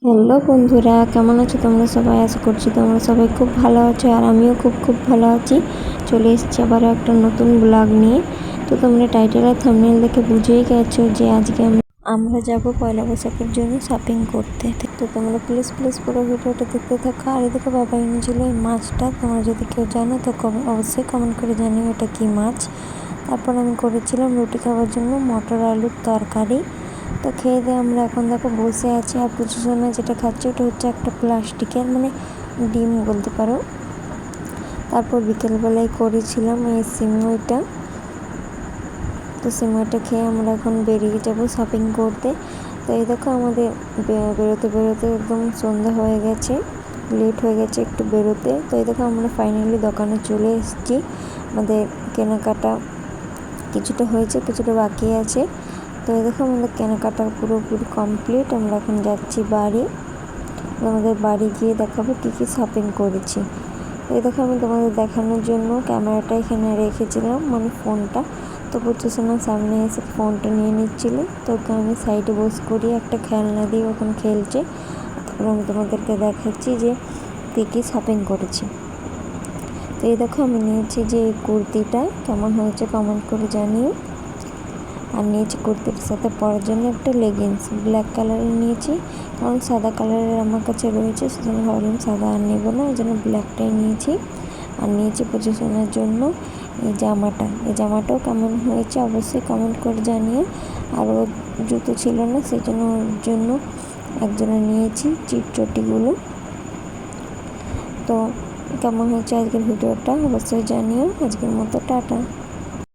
Hello বন্ধুরা, কেমন আছো তোমরা সবাই? আশা করছি তোমরা সবাই খুব ভালো আছো আর আমিও খুব ভালো আছি। চলে এসেছি আবারও একটা নতুন ব্লগ নিয়ে। তো তোমরা টাইটেল আর থাম্বনেল দেখে বুঝেই গেছো যে আজকে আমরা যাব পয়লা বৈশাখের জন্য শপিং করতে। তো তোমরা প্লিজ পুরো ভিডিওটা দেখতে থাকো। আর এদিকে বাবা এনেছিল এই মাছটা, তোমরা যদি কেউ জানো তো অবশ্যই কমেন্ট করে জানিও এটা কি মাছ। তারপর আমি করেছিলাম রুটি খাওয়ার জন্য মটর আলুর তরকারি। তো খেয়ে দিয়ে আমরা এখন দেখো বসে আছি। আর প্রচুর সময় যেটা খাচ্ছি ওটা হচ্ছে একটা প্লাস্টিকের ডিম বলতে পারো। তারপর বিকেলবেলায় করেছিলাম এই সিমইটা। তো সিমইটা খেয়ে আমরা এখন বেরিয়ে যাব শপিং করতে। তো এই দেখো আমাদের বেরোতে একদম সন্ধ্যা হয়ে গেছে, লেট হয়ে গেছে একটু বেরোতে। তো এই দেখো আমরা ফাইনালি দোকানে চলে এসেছি। আমাদের কেনাকাটা কিছুটা হয়েছে, কিছুটা বাকি আছে। তো এই দেখো আমাদের কেনাকাটা পুরোপুরি কমপ্লিট। আমরা এখন যাচ্ছি বাড়ি। আমাদের বাড়ি গিয়ে দেখাবো কী শপিং করেছি। এই দেখো আমি তোমাদের দেখানোর জন্য ক্যামেরাটা এখানে রেখেছিলাম, ফোনটা। তো প্রচুর সময় সামনে এসে ফোনটা নিয়ে নিচ্ছিল। তো ওকে আমি সাইডে বসে করিয়ে একটা খেলনা দিয়ে ওখানে খেলছে। তারপর আমি তোমাদেরকে দেখাচ্ছি যে কী শপিং করেছি। তো এই দেখো আমি নিয়েছি যে এই কুর্তিটা, কেমন হয়েছে কমেন্ট করে জানিও। আর নিয়েছি কুর্তির সাথে পরার জন্য একটা লেগিংস, ব্ল্যাক কালারের নিয়েছি, কারণ সাদা কালারের আমার কাছে রয়েছে, সেজন্য ভাবলাম সাদা আর নেবো না, ওই জন্য ব্ল্যাকটাই নিয়েছি। আর নিয়েছি পজিশনের জন্য এই জামাটাও কেমন হয়েছে অবশ্যই কমেন্ট করে জানিও। আর ওর জুতো ছিল না, সেই জন্য ওর জন্য একজনের নিয়েছি চিপচটিগুলো। তো কেমন হয়েছে আজকের ভিডিওটা অবশ্যই জানিও। আজকের মতো টাটা।